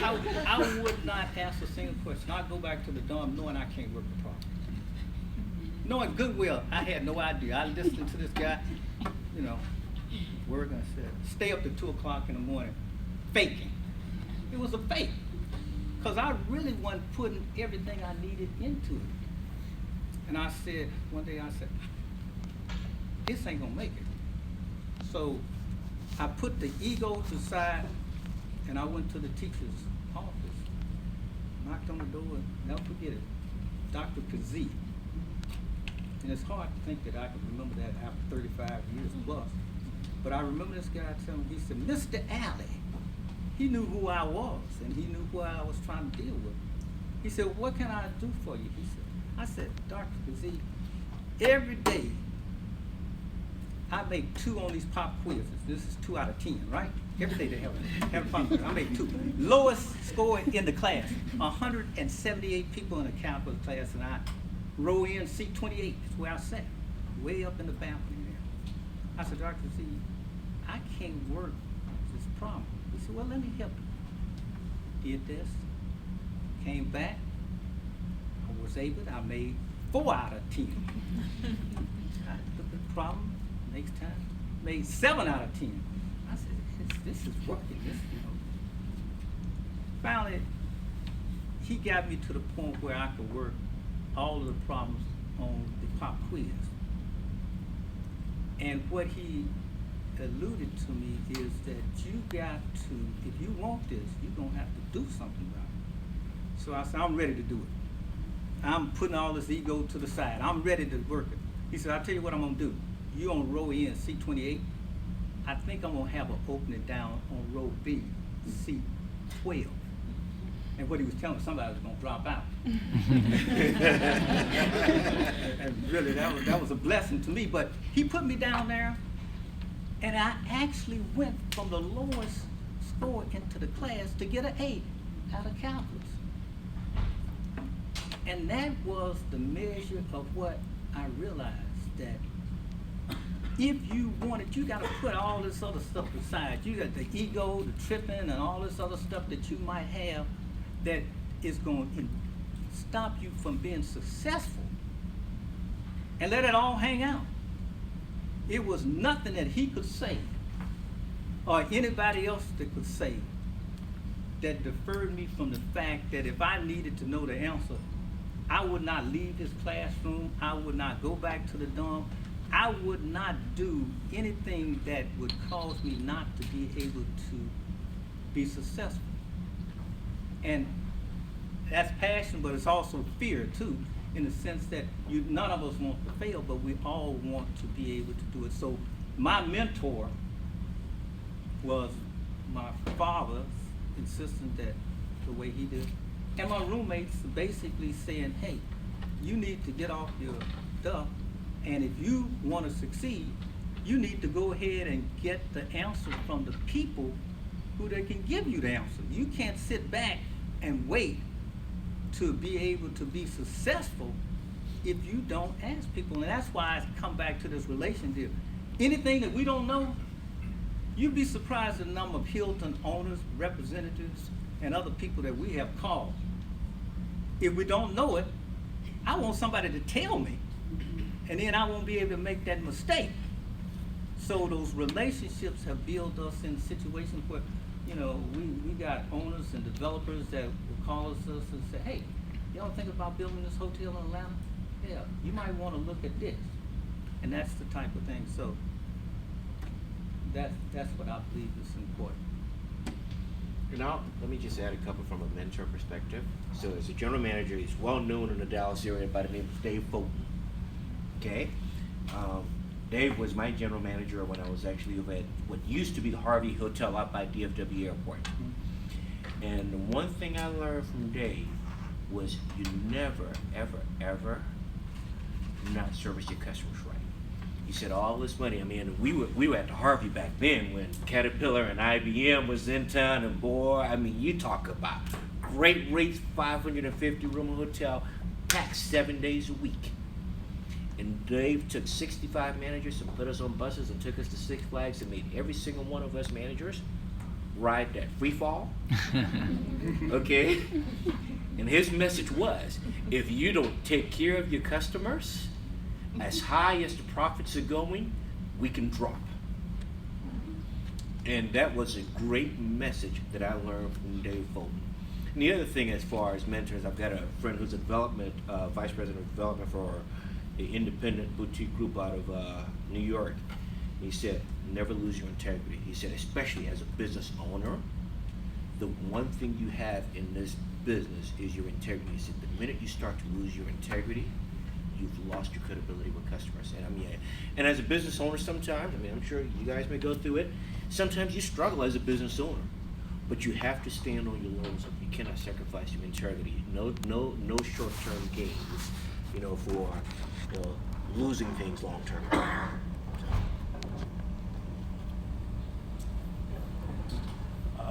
[SPEAKER 4] I would not ask a single question. I'd go back to the dorm knowing I can't work the problem. Knowing goodwill, I had no idea. I listened to this guy, working. I said, stay up to 2 o'clock in the morning, faking. It was a fake. Because I really wasn't putting everything I needed into it. And I said, one day I said, this ain't gonna make it. So I put the ego to the side and I went to the teacher's office, knocked on the door, never forget it, Dr. Kazee. And it's hard to think that I can remember that after 35 years plus. But I remember this guy telling me, he said, Mr. Alley. He knew who I was and he knew who I was trying to deal with. He said, what can I do for you? I said, Dr. Kazee, every day I make 2 on these pop quizzes. This is 2 out of 10, right? Every day they have a pop quiz. I make 2. Lowest score in the class, 178 people in the calculus class, and I row in seat 28. That's where I sat, way up in the balcony there. I said, Dr. Kazee, I can't work this problem. He said, well, let me help you. Did this, came back, I was able, I made 4 out of 10. I took the problem, next time, made 7 out of 10. I said, this is working, this, you know. Finally, he got me to the point where I could work all of the problems on the pop quiz. And what he alluded to me is that you got to, if you want this, you're gonna have to do something about it. So I said, I'm ready to do it. I'm putting all this ego to the side. I'm ready to work it. He said, I'll tell you what I'm gonna do. You on row E and C28, I think I'm gonna have an opening down on row B, C12. And what he was telling me, somebody was gonna drop out. And really, that was a blessing to me. But he put me down there, and I actually went from the lowest score into the class to get an 8 out of calculus. And that was the measure of what I realized, that if you want it, you gotta put all this other stuff aside. You got the ego, the tripping, and all this other stuff that you might have that is going to stop you from being successful, and let it all hang out. It was nothing that he could say or anybody else that could say that deferred me from the fact that if I needed to know the answer, I would not leave this classroom, I would not go back to the dorm, I would not do anything that would cause me not to be able to be successful. And that's passion, but it's also fear too, in the sense that none of us want to fail, but we all want to be able to do it. So my mentor was my father, insisting that the way he did, and my roommates basically saying, hey, you need to get off your duff, and if you want to succeed, you need to go ahead and get the answer from the people who they can give you the answer. You can't sit back and wait to be able to be successful if you don't ask people. And that's why I come back to this relationship. Anything that we don't know, you'd be surprised at the number of Hilton owners, representatives, and other people that we have called. If we don't know it, I want somebody to tell me, and then I won't be able to make that mistake. So those relationships have built us in situations where, you know, we got owners and developers that will call us and say, hey, y'all think about building this hotel in Atlanta? Yeah, you might want to look at this. And that's the type of thing. So that's what I believe is important.
[SPEAKER 3] Now, let me just add a couple from a mentor perspective. So as a general manager, he's well known in the Dallas area by the name of Dave Fulton. Okay? Dave was my general manager when I was actually over at what used to be the Harvey Hotel out by DFW Airport. And the one thing I learned from Dave was you never, ever, ever not service your customers right. He said all this money, I mean, we were at the Harvey back then when Caterpillar and IBM was in town, and boy, I mean, you talk about great rates, 550 room hotel, packed 7 days a week. And Dave took 65 managers and put us on buses and took us to Six Flags and made every single one of us managers ride that free fall. Okay? And his message was, if you don't take care of your customers, as high as the profits are going, we can drop. And that was a great message that I learned from Dave Fulton. And the other thing, as far as mentors, I've got a friend who's a development, vice president of development for an independent boutique group out of New York. He said, never lose your integrity. He said, especially as a business owner, the one thing you have in this business is your integrity. He said, the minute you start to lose your integrity, you've lost your credibility with customers. And I mean, and as a business owner sometimes, I mean, I'm sure you guys may go through it, sometimes you struggle as a business owner, but you have to stand on your laurels. You cannot sacrifice your integrity. No short-term gains, you know, for losing things long-term.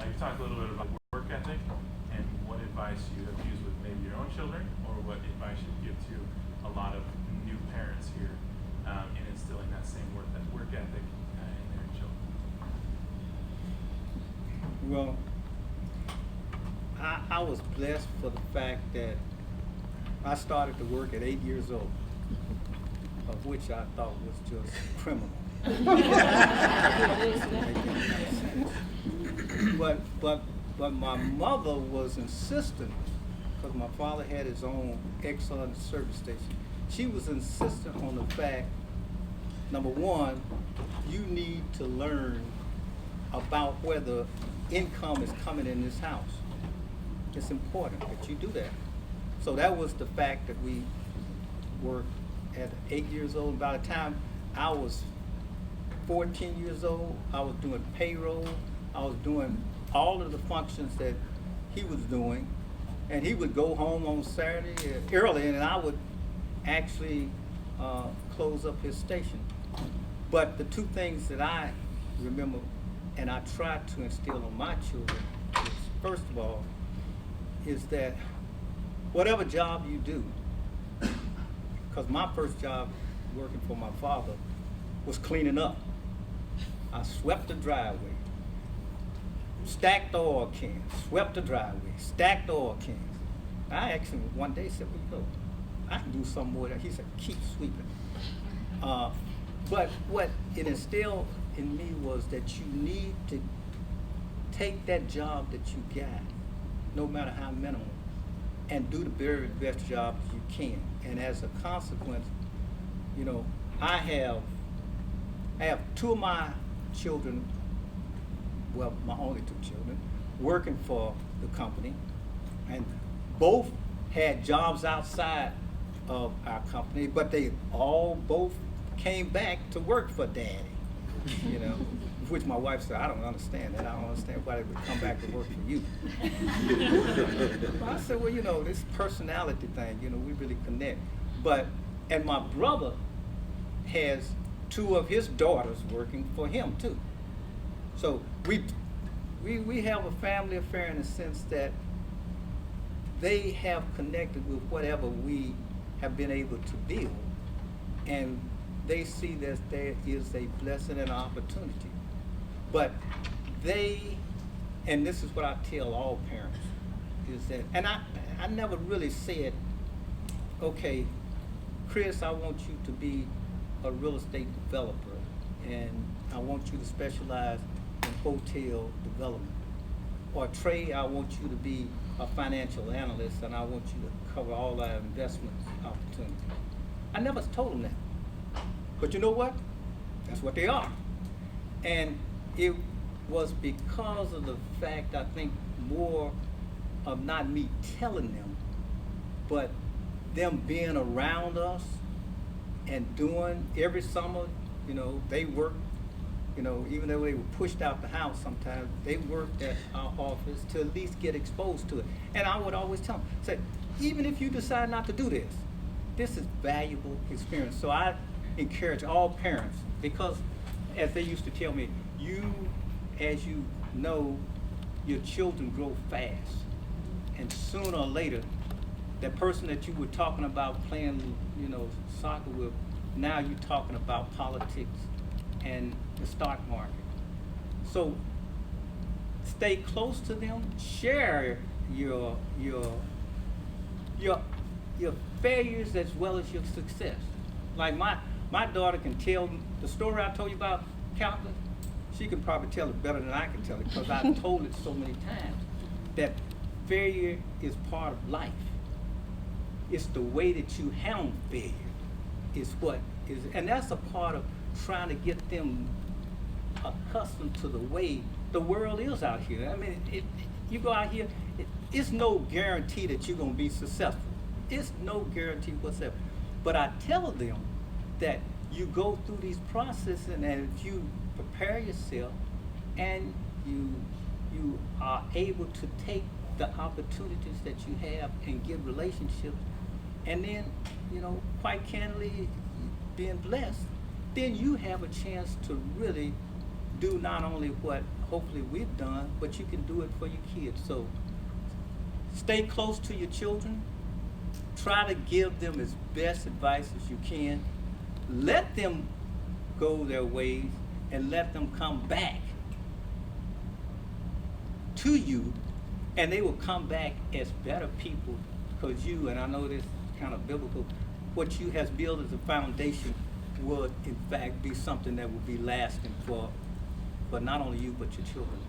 [SPEAKER 7] You talked a little bit about work ethic and what advice you have used with maybe your own children, or what advice you give to a lot of new parents here in instilling that same work ethic in their children.
[SPEAKER 4] Well, I was blessed for the fact that I started to work at 8 years old, of which I thought was just criminal. But my mother was insistent, because my father had his own Exxon service station. She was insistent on the fact, number one, you need to learn about where the income is coming in this house. It's important that you do that. So that was the fact that we worked at 8 years old. By the time I was 14 years old, I was doing payroll. I was doing all of the functions that he was doing. And he would go home on Saturday early, and I would actually close up his station. But the two things that I remember and I try to instill on my children is, first of all, is that whatever job you do, because my first job working for my father was cleaning up. I swept the driveway, stacked the oil cans, swept the driveway, stacked the oil cans. I asked him one day, said, well, you know, I can do some more than that. He said, keep sweeping. But what it instilled in me was that you need to take that job that you got, no matter how minimal, and do the very best job you can. And as a consequence, you know, I have two of my children, well, my only two children, working for the company, and both had jobs outside of our company, but they all both came back to work for Daddy, you know, which my wife said, I don't understand that. I don't understand why they would come back to work for you. But I said, well, you know, this personality thing, you know, we really connect. And my brother has two of his daughters working for him too. So we have a family affair in the sense that they have connected with whatever we have been able to build, and they see that there is a blessing and opportunity. But and this is what I tell all parents, is that, and I never really said, okay, Chris, I want you to be a real estate developer, and I want you to specialize in hotel development. Or Trey, I want you to be a financial analyst, and I want you to cover all our investment opportunities. I never told them that. But you know what? That's what they are. And it was because of the fact, I think, more of not me telling them, but them being around us and doing every summer, you know, they worked, you know, even though they were pushed out the house sometimes, they worked at our office to at least get exposed to it. And I would always tell them, say, even if you decide not to do this, this is valuable experience. So I encourage all parents, because as they used to tell me, as you know, your children grow fast. And sooner or later, that person that you were talking about playing, you know, soccer with, now you're talking about politics and the stock market. So stay close to them, share your failures as well as your success. Like my daughter can tell the story I told you about calculus. She can probably tell it better than I can tell it, because I've told it so many times that failure is part of life. It's the way that you handle failure is what is, and that's a part of trying to get them accustomed to the way the world is out here. I mean, you go out here, it's no guarantee that you're going to be successful. It's no guarantee whatsoever. But I tell them that you go through these processes, and if you prepare yourself and you are able to take the opportunities that you have and get relationships, and then, you know, quite candidly, being blessed, then you have a chance to really do not only what hopefully we've done, but you can do it for your kids. So stay close to your children. Try to give them as best advice as you can. Let them go their ways and let them come back to you, and they will come back as better people because you, and I know this is kind of biblical, what you has built as a foundation would in fact be something that will be lasting for not only you but your children.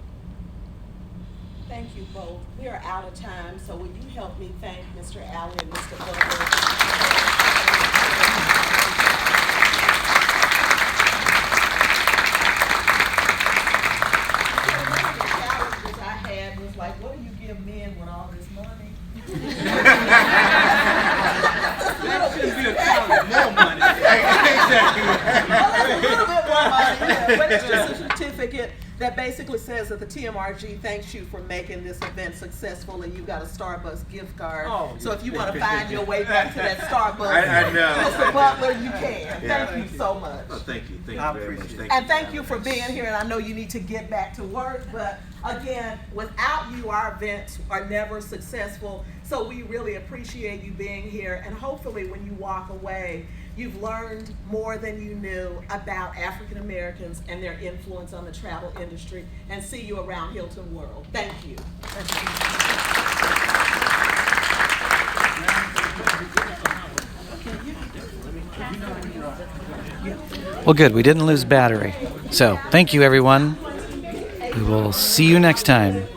[SPEAKER 1] Thank you both. We are out of time, so would you help me thank Mr. Allen and Mr. Butler? Like, what do you give men with all this money?
[SPEAKER 4] That should be a challenge, more money.
[SPEAKER 1] Well, that's a little bit more money, yeah, but it's just a certificate that basically says that the TMRG thanks you for making this event successful, and you got a Starbucks gift card.
[SPEAKER 4] Oh,
[SPEAKER 1] so if you want to find your way back to that Starbucks,
[SPEAKER 3] I know.
[SPEAKER 1] Mr. Butler, you can.
[SPEAKER 3] Yeah.
[SPEAKER 1] Thank you so much.
[SPEAKER 3] Oh, thank you
[SPEAKER 4] I
[SPEAKER 3] very much.
[SPEAKER 4] appreciate it.
[SPEAKER 1] And thank you for being here, and I know you need to get back to work, but again, without you, our events are never successful, so we really appreciate you being here, and hopefully when you walk away, you've learned more than you knew about African Americans and their influence on the travel industry, and see you around Hilton World. Thank you.
[SPEAKER 8] Well, good. We didn't lose battery. So, thank you, everyone. We will see you next time.